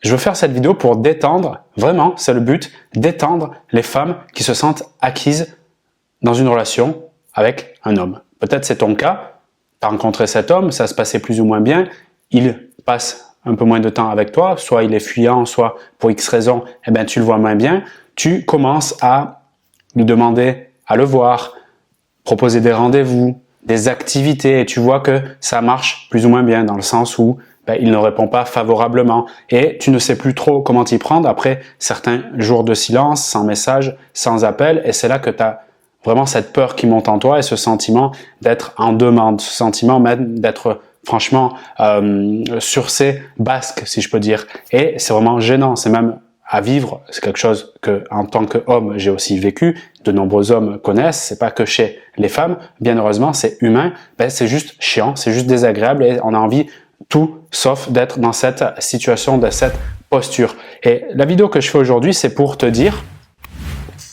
je veux faire cette vidéo pour détendre, vraiment, c'est le but, détendre les femmes qui se sentent acquises dans une relation avec un homme. Peut-être c'est ton cas, tu as rencontré cet homme, ça se passait plus ou moins bien, il passe un peu moins de temps avec toi, soit il est fuyant, soit pour X raison, eh ben, tu le vois moins bien, tu commences à lui demander à le voir, proposer des rendez-vous, des activités, et tu vois que ça marche plus ou moins bien dans le sens où il ne répond pas favorablement et tu ne sais plus trop comment t'y prendre après certains jours de silence, sans message, sans appel, et c'est là que tu as vraiment cette peur qui monte en toi et ce sentiment d'être en demande, ce sentiment même d'être franchement sur ses basques, si je peux dire. Et c'est vraiment gênant, c'est même à vivre, c'est quelque chose que en tant qu'homme j'ai aussi vécu, de nombreux hommes connaissent, c'est pas que chez les femmes, bien heureusement c'est humain, c'est juste chiant, c'est juste désagréable et on a envie tout sauf d'être dans cette situation, de cette posture. Et la vidéo que je fais aujourd'hui, c'est pour te dire,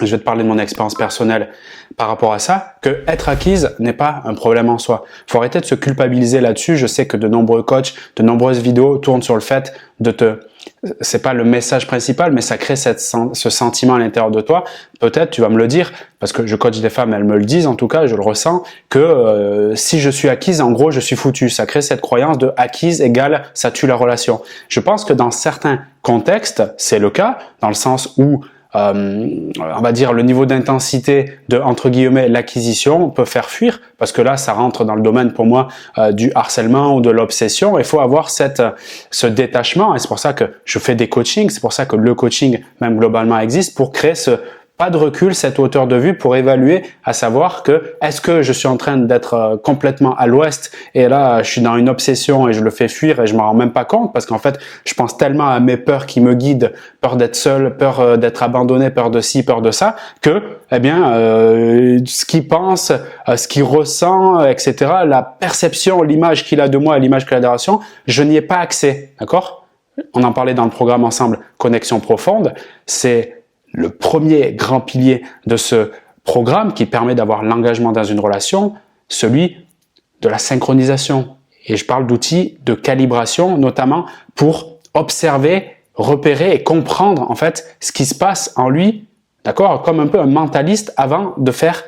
je vais te parler de mon expérience personnelle par rapport à ça, que être acquise n'est pas un problème en soi. Il faut arrêter de se culpabiliser là-dessus. Je sais que de nombreux coachs, de nombreuses vidéos tournent sur le fait de te... C'est pas le message principal, mais ça crée ce sentiment à l'intérieur de toi. Peut-être, tu vas me le dire, parce que je coach des femmes, elles me le disent, en tout cas, je le ressens, que si je suis acquise, en gros, je suis foutu. Ça crée cette croyance de acquise égale ça tue la relation. Je pense que dans certains contextes, c'est le cas, dans le sens où on va dire le niveau d'intensité de entre guillemets l'acquisition peut faire fuir parce que là ça rentre dans le domaine pour moi du harcèlement ou de l'obsession. Il faut avoir ce détachement et c'est pour ça que je fais des coachings, c'est pour ça que le coaching même globalement existe pour créer ce pas de recul, cette hauteur de vue pour évaluer, à savoir que est-ce que je suis en train d'être complètement à l'ouest et là je suis dans une obsession et je le fais fuir et je m'en rends même pas compte parce qu'en fait je pense tellement à mes peurs qui me guident, peur d'être seul, peur d'être abandonné, peur de ci, peur de ça, que eh bien ce qu'il pense, ce qu'il ressent, etc., la perception, l'image qu'il a de moi et l'image qu'il a de la relation, je n'y ai pas accès, d'accord? On en parlait dans le programme ensemble, Connexion profonde, c'est le premier grand pilier de ce programme qui permet d'avoir l'engagement dans une relation, celui de la synchronisation. Et je parle d'outils de calibration, notamment pour observer, repérer et comprendre en fait ce qui se passe en lui, d'accord, comme un peu un mentaliste avant de faire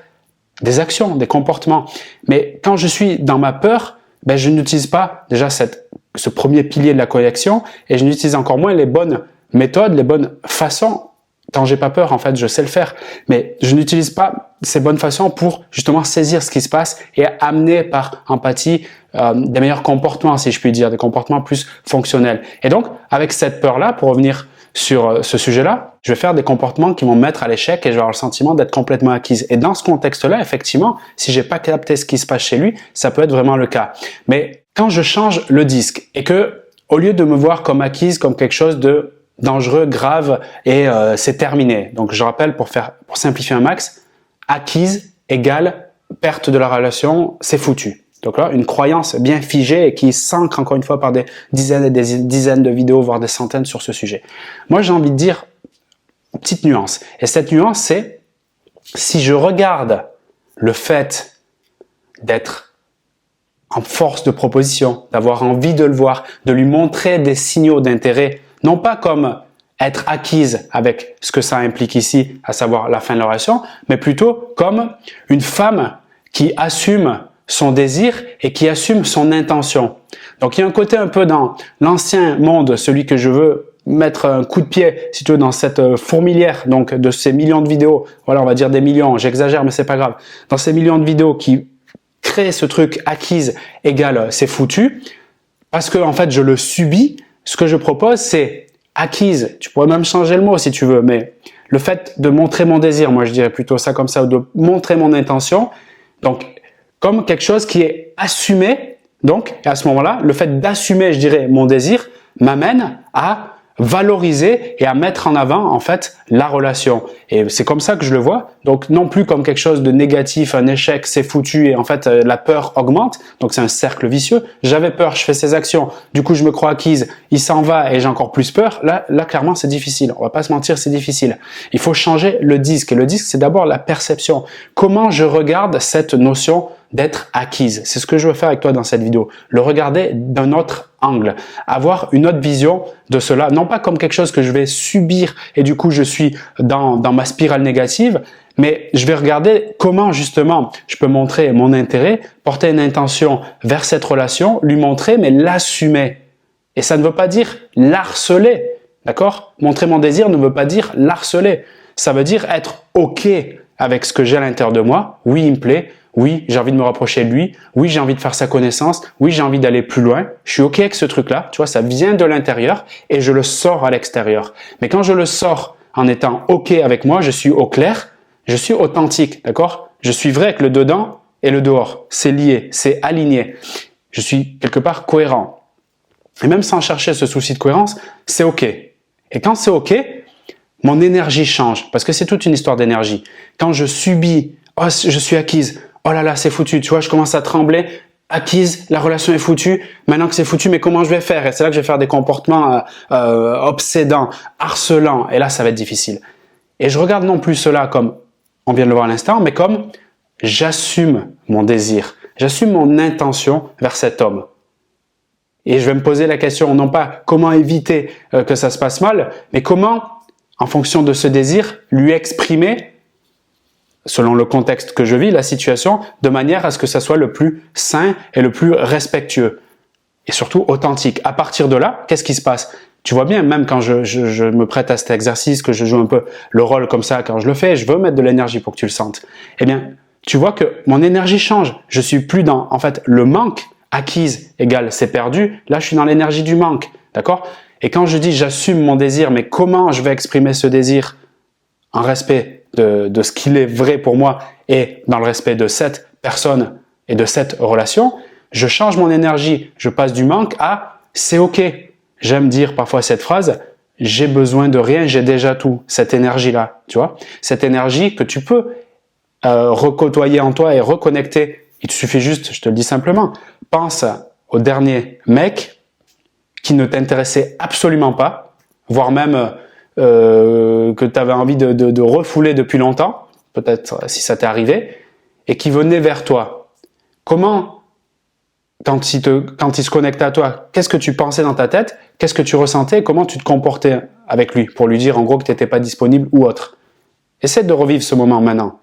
des actions, des comportements. Mais quand je suis dans ma peur, je n'utilise pas déjà ce premier pilier de la connexion et je n'utilise encore moins les bonnes méthodes, les bonnes façons. Quand j'ai pas peur, en fait, je sais le faire, mais je n'utilise pas ces bonnes façons pour justement saisir ce qui se passe et amener par empathie des meilleurs comportements, si je puis dire, des comportements plus fonctionnels. Et donc, avec cette peur-là, pour revenir sur ce sujet-là, je vais faire des comportements qui vont me mettre à l'échec et je vais avoir le sentiment d'être complètement acquise. Et dans ce contexte-là, effectivement, si j'ai pas capté ce qui se passe chez lui, ça peut être vraiment le cas. Mais quand je change le disque et que, au lieu de me voir comme acquise, comme quelque chose de dangereux, grave et c'est terminé. Donc je rappelle pour simplifier un max, acquise égale perte de la relation, c'est foutu. Donc là, une croyance bien figée et qui s'ancre encore une fois par des dizaines et des dizaines de vidéos, voire des centaines sur ce sujet. Moi, j'ai envie de dire une petite nuance. Et cette nuance, c'est si je regarde le fait d'être en force de proposition, d'avoir envie de le voir, de lui montrer des signaux d'intérêt, non pas comme être acquise avec ce que ça implique ici, à savoir la fin de la relation, mais plutôt comme une femme qui assume son désir et qui assume son intention. Donc il y a un côté un peu dans l'ancien monde, celui que je veux mettre un coup de pied, si tu veux, dans cette fourmilière donc de ces millions de vidéos, voilà, on va dire des millions, j'exagère mais c'est pas grave, dans ces millions de vidéos qui créent ce truc acquise égale c'est foutu, parce que en fait je le subis. Ce que je propose, c'est acquise. Tu pourrais même changer le mot si tu veux, mais le fait de montrer mon désir, moi je dirais plutôt ça comme ça, ou de montrer mon intention, donc comme quelque chose qui est assumé. Donc, à ce moment-là, le fait d'assumer, je dirais, mon désir m'amène à valoriser et à mettre en avant en fait la relation. Et c'est comme ça que je le vois. Donc non plus comme quelque chose de négatif, un échec, c'est foutu et en fait la peur augmente. Donc c'est un cercle vicieux. J'avais peur, je fais ces actions, du coup je me crois acquise, il s'en va et j'ai encore plus peur. Là clairement c'est difficile. On va pas se mentir, c'est difficile. Il faut changer le disque. Et le disque c'est d'abord la perception. Comment je regarde cette notion d'être acquise. C'est ce que je veux faire avec toi dans cette vidéo. Le regarder d'un autre angle. Avoir une autre vision de cela. Non pas comme quelque chose que je vais subir et du coup je suis dans ma spirale négative, mais je vais regarder comment justement je peux montrer mon intérêt, porter une intention vers cette relation, lui montrer mais l'assumer. Et ça ne veut pas dire l'harceler. D'accord? Montrer mon désir ne veut pas dire l'harceler. Ça veut dire être OK avec ce que j'ai à l'intérieur de moi. Oui, il me plaît. Oui, j'ai envie de me rapprocher de lui. Oui, j'ai envie de faire sa connaissance. Oui, j'ai envie d'aller plus loin. Je suis OK avec ce truc-là. Tu vois, ça vient de l'intérieur et je le sors à l'extérieur. Mais quand je le sors en étant OK avec moi, je suis au clair, je suis authentique. D'accord? Je suis vrai avec le dedans et le dehors. C'est lié, c'est aligné. Je suis quelque part cohérent. Et même sans chercher ce souci de cohérence, c'est OK. Et quand c'est OK, mon énergie change, parce que c'est toute une histoire d'énergie. Quand je subis, oh, je suis acquise, oh là là, c'est foutu, tu vois, je commence à trembler, acquise, la relation est foutue, maintenant que c'est foutu, mais comment je vais faire? Et c'est là que je vais faire des comportements obsédants, harcelants, et là, ça va être difficile. Et je regarde non plus cela comme, on vient de le voir à l'instant, mais comme j'assume mon désir, j'assume mon intention vers cet homme. Et je vais me poser la question, non pas comment éviter que ça se passe mal, mais comment, en fonction de ce désir, lui exprimer, selon le contexte que je vis, la situation, de manière à ce que ça soit le plus sain et le plus respectueux. Et surtout authentique. À partir de là, qu'est-ce qui se passe? Tu vois bien, même quand je me prête à cet exercice, que je joue un peu le rôle comme ça, quand je le fais, je veux mettre de l'énergie pour que tu le sentes. Eh bien, tu vois que mon énergie change. Je suis plus dans, en fait, le manque. Acquise égale c'est perdu, là je suis dans l'énergie du manque, d'accord? Et quand je dis j'assume mon désir, mais comment je vais exprimer ce désir en respect de ce qu'il est vrai pour moi et dans le respect de cette personne et de cette relation, je change mon énergie, je passe du manque à c'est OK. J'aime dire parfois cette phrase, j'ai besoin de rien, j'ai déjà tout, cette énergie-là, tu vois? Cette énergie que tu peux recôtoyer en toi et reconnecter. Il te suffit juste, je te le dis simplement, pense au dernier mec qui ne t'intéressait absolument pas, voire même que tu avais envie de refouler depuis longtemps, peut-être si ça t'est arrivé, et qui venait vers toi. Comment, quand il se connectait à toi, qu'est-ce que tu pensais dans ta tête, qu'est-ce que tu ressentais, et comment tu te comportais avec lui, pour lui dire en gros que tu n'étais pas disponible ou autre. Essaie de revivre ce moment maintenant.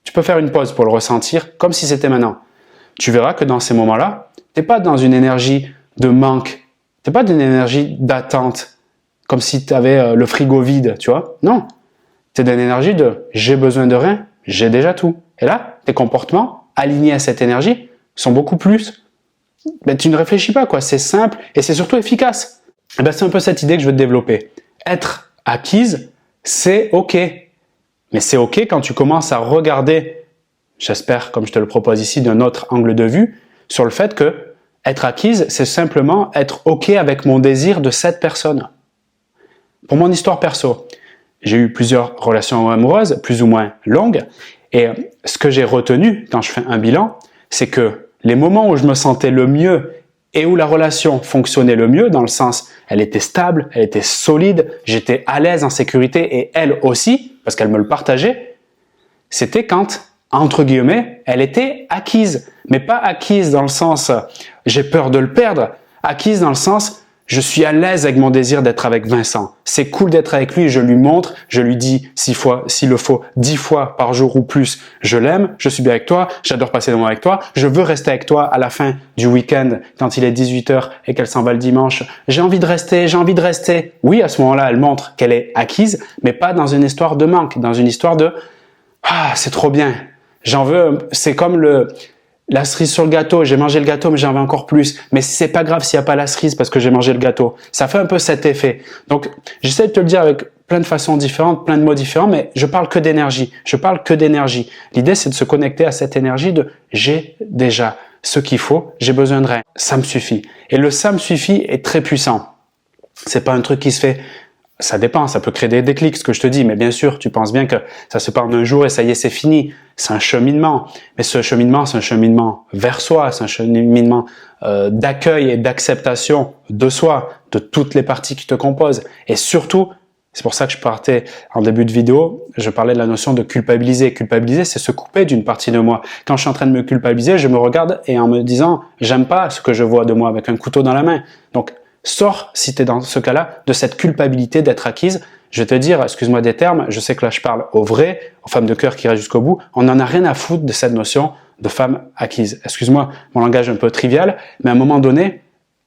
Tu peux faire une pause pour le ressentir comme si c'était maintenant. Tu verras que dans ces moments-là, tu n'es pas dans une énergie de manque, tu n'es pas dans une énergie d'attente, comme si tu avais le frigo vide, tu vois. Non, tu es dans une énergie de « j'ai besoin de rien, j'ai déjà tout ». Et là, tes comportements alignés à cette énergie sont beaucoup plus… Ben, tu ne réfléchis pas, quoi. C'est simple et c'est surtout efficace. Et ben, c'est un peu cette idée que je veux te développer. Être acquise, c'est OK. Mais c'est OK quand tu commences à regarder, j'espère, comme je te le propose ici, d'un autre angle de vue, sur le fait que être acquise, c'est simplement être OK avec mon désir de cette personne. Pour mon histoire perso, j'ai eu plusieurs relations amoureuses, plus ou moins longues, et ce que j'ai retenu quand je fais un bilan, c'est que les moments où je me sentais le mieux et où la relation fonctionnait le mieux, dans le sens, elle était stable, elle était solide, j'étais à l'aise, en sécurité, et elle aussi, parce qu'elle me le partageait, c'était quand, entre guillemets, elle était acquise. Mais pas acquise dans le sens j'ai peur de le perdre, acquise dans le sens je suis à l'aise avec mon désir d'être avec Vincent. C'est cool d'être avec lui, je lui montre, je lui dis 6 fois, s'il le faut, 10 fois par jour ou plus, je l'aime, je suis bien avec toi, j'adore passer des moments avec toi, je veux rester avec toi à la fin du week-end quand il est 18h et qu'elle s'en va le dimanche. J'ai envie de rester, j'ai envie de rester. Oui, à ce moment-là, elle montre qu'elle est acquise, mais pas dans une histoire de manque, dans une histoire de « Ah, c'est trop bien, j'en veux ». C'est comme la cerise sur le gâteau, j'ai mangé le gâteau mais j'en veux encore plus. Mais c'est pas grave s'il n'y a pas la cerise parce que j'ai mangé le gâteau. Ça fait un peu cet effet. Donc, j'essaie de te le dire avec plein de façons différentes, plein de mots différents, mais je parle que d'énergie. Je parle que d'énergie. L'idée, c'est de se connecter à cette énergie de j'ai déjà ce qu'il faut, j'ai besoin de rien. Ça me suffit. Et le ça me suffit est très puissant. C'est pas un truc qui se fait. Ça dépend, ça peut créer des déclics, ce que je te dis, mais bien sûr, tu penses bien que ça se part d'un jour et ça y est, c'est fini. C'est un cheminement. Mais ce cheminement, c'est un cheminement vers soi, c'est un cheminement d'accueil et d'acceptation de soi, de toutes les parties qui te composent. Et surtout, C'est pour ça que je partais en début de vidéo, je parlais de la notion de culpabiliser. Culpabiliser, c'est se couper d'une partie de moi. Quand je suis en train de me culpabiliser, je me regarde et en me disant « j'aime pas ce que je vois de moi avec un couteau dans la main ». Donc, sors, si tu es dans ce cas-là, de cette culpabilité d'être acquise. Je vais te dire, excuse-moi des termes, je sais que là je parle aux vraies, aux femmes de cœur qui restent jusqu'au bout, on n'en a rien à foutre de cette notion de femme acquise. Excuse-moi, mon langage est un peu trivial, mais à un moment donné,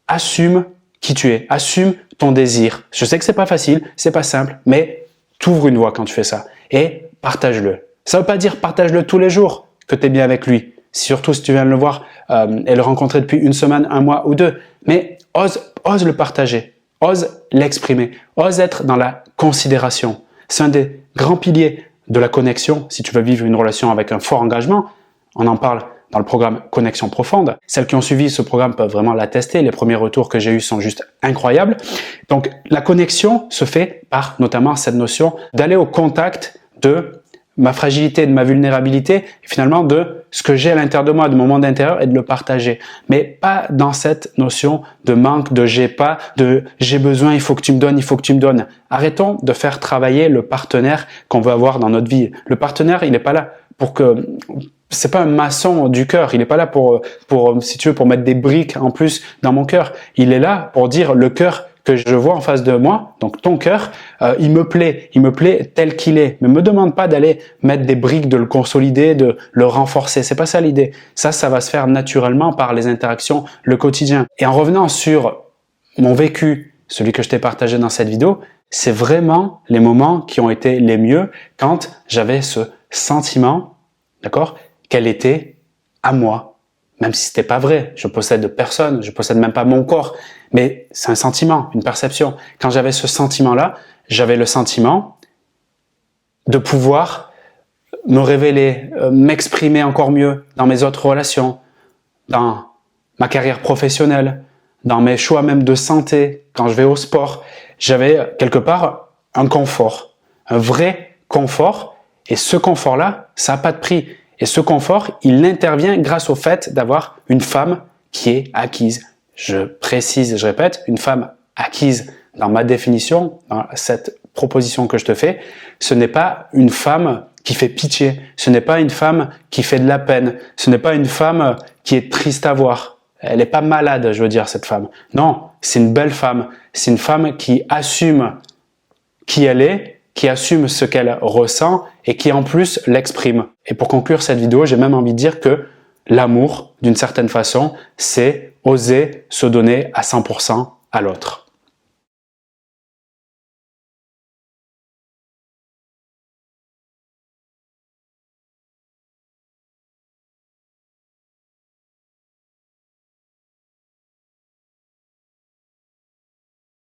assume qui tu es, assume ton désir. Je sais que c'est pas facile, c'est pas simple, mais t'ouvres une voie quand tu fais ça et partage-le. Ça veut pas dire partage-le tous les jours que tu es bien avec lui, surtout si tu viens de le voir et le rencontrer depuis une semaine, un mois ou deux, mais ose le partager, ose l'exprimer, ose être dans la considération. C'est un des grands piliers de la connexion si tu veux vivre une relation avec un fort engagement. On en parle dans le programme Connexion Profonde. Celles qui ont suivi ce programme peuvent vraiment l'attester. Les premiers retours que j'ai eus sont juste incroyables. Donc, la connexion se fait par notamment cette notion d'aller au contact de ma fragilité, de ma vulnérabilité, et finalement de ce que j'ai à l'intérieur de moi, de mon monde intérieur, et de le partager. Mais pas dans cette notion de manque, de j'ai pas, de j'ai besoin, il faut que tu me donnes, il faut que tu me donnes. Arrêtons de faire travailler le partenaire qu'on veut avoir dans notre vie. Le partenaire, il n'est pas là pour que... C'est pas un maçon du cœur, il est pas là pour si tu veux, pour mettre des briques en plus dans mon cœur. Il est là pour dire le cœur que je vois en face de moi, donc ton cœur, il me plaît tel qu'il est. Mais me demande pas d'aller mettre des briques, de le consolider, de le renforcer. C'est pas ça l'idée. Ça va se faire naturellement par les interactions, le quotidien. Et en revenant sur mon vécu, celui que je t'ai partagé dans cette vidéo, c'est vraiment les moments qui ont été les mieux quand j'avais ce sentiment, d'accord, qu'elle était à moi, même si c'était pas vrai. Je possède personne, je possède même pas mon corps, mais c'est un sentiment, une perception. Quand j'avais ce sentiment-là, j'avais le sentiment de pouvoir me révéler, m'exprimer encore mieux dans mes autres relations, dans ma carrière professionnelle, dans mes choix même de santé, quand je vais au sport. J'avais quelque part un confort, un vrai confort, et ce confort-là, ça n'a pas de prix. Et ce confort, il intervient grâce au fait d'avoir une femme qui est acquise. Je précise, je répète, une femme acquise dans ma définition, dans cette proposition que je te fais, ce n'est pas une femme qui fait pitié, ce n'est pas une femme qui fait de la peine, ce n'est pas une femme qui est triste à voir. Elle n'est pas malade, je veux dire, cette femme. Non, c'est une belle femme. C'est une femme qui assume qui elle est, qui assume ce qu'elle ressent et qui en plus l'exprime. Et pour conclure cette vidéo, j'ai même envie de dire que l'amour, d'une certaine façon, c'est oser se donner à 100% à l'autre.